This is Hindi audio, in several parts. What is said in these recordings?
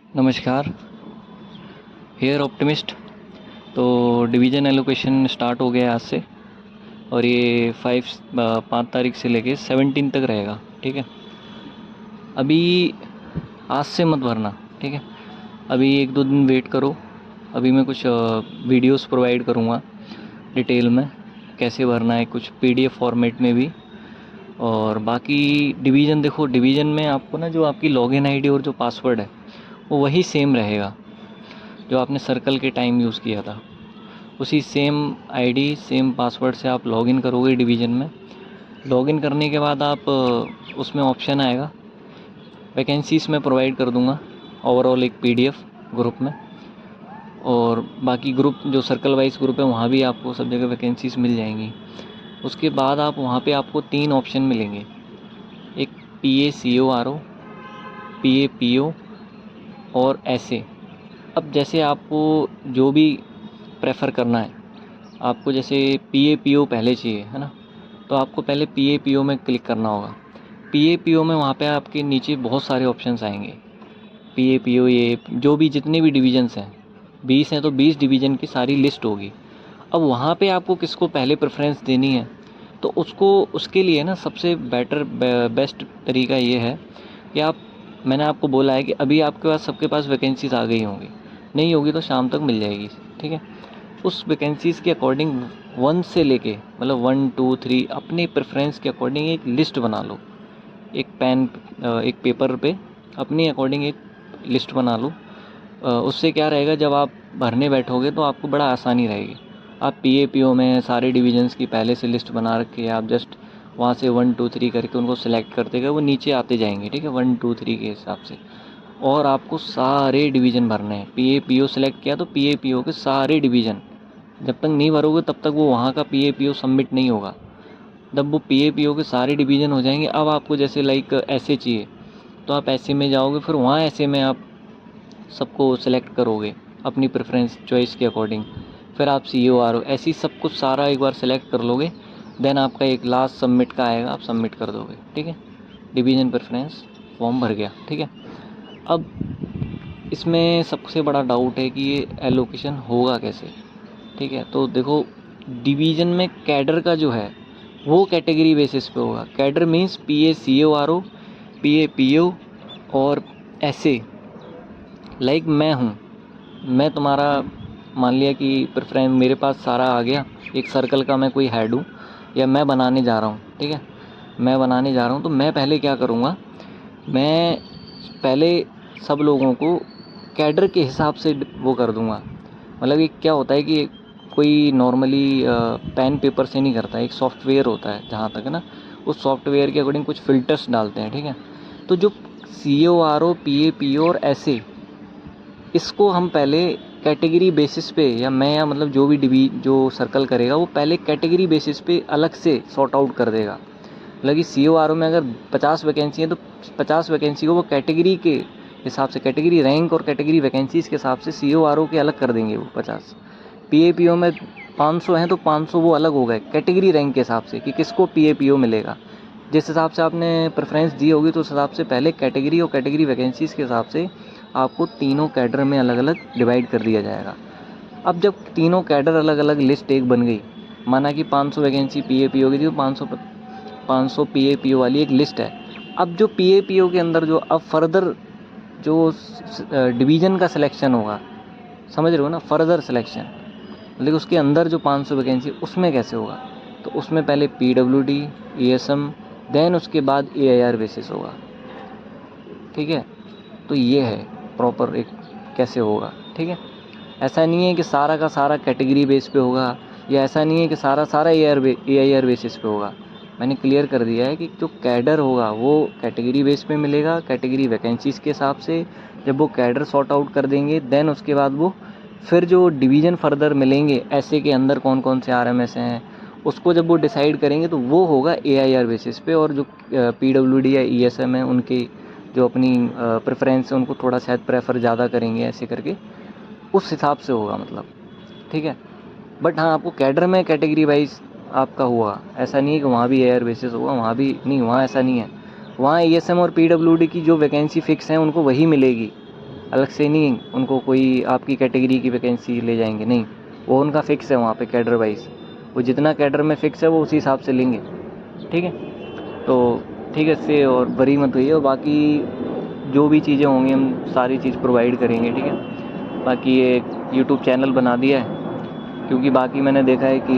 नमस्कार, हेयर ऑप्टिमिस्ट। तो डिवीज़न एलोकेशन स्टार्ट हो गया आज से और ये 5 तारीख से लेके 17 तक रहेगा। ठीक है, अभी आज से मत भरना। ठीक है, अभी 1-2 दिन वेट करो। अभी मैं कुछ वीडियोस प्रोवाइड करूँगा डिटेल में कैसे भरना है, कुछ PDF फॉर्मेट में भी। और बाकी डिवीज़न देखो, डिवीज़न में आपको ना जो आपकी लॉगिन आईडी और जो पासवर्ड है वो वही सेम रहेगा जो आपने सर्कल के टाइम यूज़ किया था। उसी सेम आईडी सेम पासवर्ड से आप लॉगिन करोगे डिवीज़न में। लॉगिन करने के बाद आप उसमें ऑप्शन आएगा, वैकेंसीज़ में प्रोवाइड कर दूंगा ओवरऑल एक PDF ग्रुप में। और बाकी ग्रुप जो सर्कल वाइज ग्रुप है वहाँ भी आपको सब जगह वैकेंसीज़ मिल जाएंगी। उसके बाद आप वहाँ पे आपको 3 ऑप्शन मिलेंगे, एक PACORO, PAPO और ऐसे। अब जैसे आपको जो भी प्रेफर करना है, आपको जैसे PAPO पहले चाहिए है ना, तो आपको पहले PAPO में क्लिक करना होगा। PAPO में वहाँ पे आपके नीचे बहुत सारे ऑप्शंस आएंगे। PAPO ये जो भी जितने भी डिवीजन्स हैं, 20 हैं तो 20 डिवीज़न की सारी लिस्ट होगी। अब वहाँ पे आपको किसको पहले प्रेफरेंस देनी है, तो उसके लिए ना सबसे बेस्ट तरीका ये है कि मैंने आपको बोला है कि अभी आपके पास सबके पास वैकेंसीज़ आ गई होंगी, नहीं होगी तो शाम तक मिल जाएगी। ठीक है, उस वैकेंसीज़ के अकॉर्डिंग 1 से लेके मतलब 1 2 3 अपने प्रेफरेंस के अकॉर्डिंग एक लिस्ट बना लो। एक एक पेपर पे अपनी अकॉर्डिंग एक लिस्ट बना लो। उससे क्या रहेगा, जब आप भरने बैठोगे तो आपको बड़ा आसानी रहेगी। आप PAPO में सारे डिवीजन्स की पहले से लिस्ट बना रखी है, आप जस्ट वहाँ से 1 2 3 करके उनको सेलेक्ट करते गए, वो नीचे आते जाएंगे। ठीक है, 1 2 3 के हिसाब से। और आपको सारे डिवीज़न भरने हैं। PAPO सेलेक्ट किया तो PAPO के सारे डिवीज़न, जब तक नहीं भरोगे तब तक वो वहाँ का PAPO सबमिट नहीं होगा। जब वो PAPO के सारे डिवीज़न हो जाएंगे, अब आपको जैसे लाइक ऐसे चाहिए तो आप ऐसे में जाओगे, फिर वहाँ ऐसे में आप सबको सेलेक्ट करोगे अपनी प्रेफरेंस चॉइस के अकॉर्डिंग। फिर आप CORO ऐसी सब कुछ सारा एक बार सेलेक्ट कर लोगे, देन आपका एक लास्ट सबमिट का आएगा, आप सबमिट कर दोगे। ठीक है, डिवीज़न प्रेफरेंस फॉर्म भर गया। ठीक है, अब इसमें सबसे बड़ा डाउट है कि ये एलोकेशन होगा कैसे। ठीक है, तो देखो डिवीज़न में कैडर का जो है वो कैटेगरी बेसिस पे होगा। कैडर मीन्स PACORO, PAPO और ऐसे। लाइक मैं हूँ, मैं तुम्हारा मान लिया कि प्रेफरेंस मेरे पास सारा आ गया, एक सर्कल का मैं कोई हेड हूँ या मैं बनाने जा रहा हूँ। ठीक है, मैं बनाने जा रहा हूँ तो मैं पहले क्या करूँगा, मैं पहले सब लोगों को कैडर के हिसाब से वो कर दूँगा। मतलब ये क्या होता है कि कोई नॉर्मली पेन पेपर से नहीं करता है, एक सॉफ्टवेयर होता है जहाँ तक है ना, उस सॉफ्टवेयर के अकॉर्डिंग कुछ फ़िल्टर्स डालते हैं। ठीक है, तो जो CORO, PAPO और ऐसे, इसको हम पहले कैटेगरी बेसिस पे, या मैं या मतलब जो सर्कल करेगा वो पहले कैटेगरी बेसिस पे अलग से सॉर्ट आउट कर देगा। मतलब कि CORO में अगर 50 वैकेंसी है तो 50 वैकेंसी को वो कैटेगरी के हिसाब से, कैटेगरी रैंक और कैटेगरी वैकेंसीज़ के हिसाब से CORO के अलग कर देंगे वो 50। PAPO में 500 हैं तो 500 वो अलग हो गए कैटेगरी रैंक के हिसाब से कि किसको PAPO मिलेगा। जिस हिसाब से आपने प्रेफरेंस दी होगी तो उस हिसाब से पहले कैटेगरी और कैटेगरी वैकेंसीज़ के हिसाब से आपको तीनों कैडर में अलग अलग डिवाइड कर दिया जाएगा। अब जब तीनों कैडर अलग अलग लिस्ट एक बन गई, माना कि 500 वैकेंसी PAPO की थी तो 500 PAPO वाली एक लिस्ट है। अब जो PAPO के अंदर जो अब फर्दर जो डिवीज़न का सिलेक्शन होगा, समझ रहे हो ना, फर्दर सिलेक्शन, लेकिन उसके अंदर जो 500 वैकेंसी उसमें कैसे होगा, तो उसमें पहले PWD, ESM, देन उसके बाद AIR बेसिस होगा। ठीक है, तो ये है प्रॉपर एक कैसे होगा। ठीक है, ऐसा नहीं है कि सारा का सारा कैटेगरी बेस पे होगा, या ऐसा नहीं है कि सारा AIR बेसिस पे होगा। मैंने क्लियर कर दिया है कि जो कैडर होगा वो कैटेगरी बेस पे मिलेगा, कैटेगरी वैकेंसीज़ के हिसाब से। जब वो कैडर सॉर्ट आउट कर देंगे देन उसके बाद वो फिर जो डिवीज़न फर्दर मिलेंगे ऐसे के अंदर कौन कौन से RMS हैं, उसको जब वो डिसाइड करेंगे तो वो होगा AIR बेसिस पे। और जो PWD या ESM है उनकी जो अपनी प्रेफरेंस है उनको थोड़ा शायद प्रेफर ज़्यादा करेंगे, ऐसे करके उस हिसाब से होगा मतलब। ठीक है, बट हाँ आपको कैडर में कैटेगरी वाइज आपका हुआ, ऐसा नहीं है कि वहाँ भी AIR बेसिस होगा, वहाँ भी नहीं, वहाँ ऐसा नहीं है। वहाँ ESM और PWD की जो वैकेंसी फिक्स हैं उनको वही मिलेगी, अलग से नहीं उनको कोई आपकी कैटेगरी की वैकेंसी ले जाएंगे, नहीं, वो उनका फिक्स है वहाँ पे कैडर वाइज, वो जितना कैडर में फिक्स है वो उसी हिसाब से लेंगे, ठीक है। तो ठीक है, इससे और वरी मत होइए, और बाकी जो भी चीज़ें होंगी हम सारी चीज़ प्रोवाइड करेंगे, ठीक है। बाकी ये यूट्यूब चैनल बना दिया है, क्योंकि बाकी मैंने देखा है कि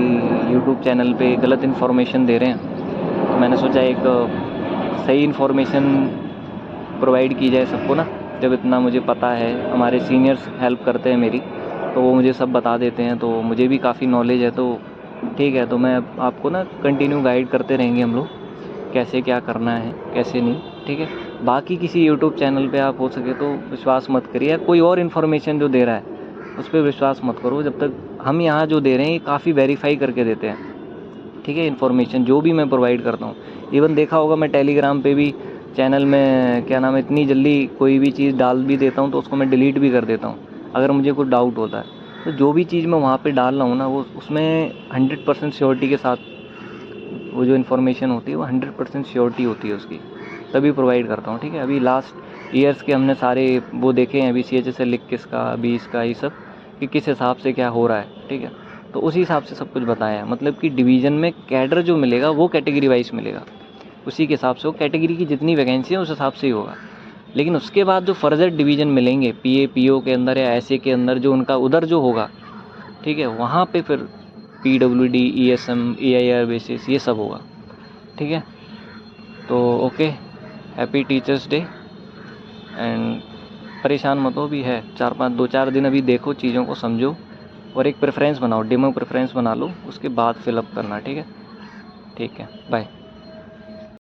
यूट्यूब चैनल पे गलत इन्फॉर्मेशन दे रहे हैं, तो मैंने सोचा एक सही इन्फॉर्मेशन प्रोवाइड की जाए सबको ना। जब इतना मुझे पता है, हमारे सीनियर्स हेल्प करते हैं मेरी, तो वो मुझे सब बता देते हैं, तो मुझे भी काफ़ी नॉलेज है, तो ठीक है। तो मैं आपको ना कंटिन्यू गाइड करते रहेंगे हम लोग, कैसे क्या करना है कैसे नहीं, ठीक है। बाकी किसी यूट्यूब चैनल पे आप हो सके तो विश्वास मत करिए, कोई और इन्फॉर्मेशन जो दे रहा है उस पर विश्वास मत करो, जब तक हम यहाँ जो दे रहे हैं ये काफ़ी वेरीफाई करके देते हैं, ठीक है। इन्फॉर्मेशन जो भी मैं प्रोवाइड करता हूँ, इवन देखा होगा मैं टेलीग्राम पे भी चैनल में क्या नाम है, इतनी जल्दी कोई भी चीज़ डाल भी देता हूँ तो उसको मैं डिलीट भी कर देता हूँ अगर मुझे कोई डाउट होता है। तो जो भी चीज़ मैं वहाँ पे डाल रहा हूँ ना, वो उसमें 100% श्योरिटी के साथ वो जो इन्फॉर्मेशन होती है वो 100% श्योरिटी होती है उसकी, तभी प्रोवाइड करता हूँ, ठीक है। अभी लास्ट ईयर्स के हमने सारे वो देखे हैं, अभी CHSL लिख किसका, अभी इसका, ये सब कि किस हिसाब से क्या हो रहा है, ठीक है। तो उसी हिसाब से सब कुछ बताया है, मतलब कि डिवीज़न में कैडर जो मिलेगा वो कैटेगरी वाइज मिलेगा, उसी के हिसाब से वो कैटेगरी की जितनी वैकेंसी है उस हिसाब से ही होगा। लेकिन उसके बाद जो फर्दर डिवीज़न मिलेंगे PA PO के अंदर या ऐसे के अंदर, जो उनका उधर जो होगा, ठीक है, वहाँ पे फिर PWD ESM EIR बेसिस ये सब होगा, ठीक है। तो okay, happy teachers day. And परेशान मत हो, भी है 2-4 दिन अभी देखो, चीज़ों को समझो और एक प्रेफरेंस बनाओ, डेमो प्रेफरेंस बना लो, उसके बाद फिलअप करना, ठीक है। ठीक है, बाय।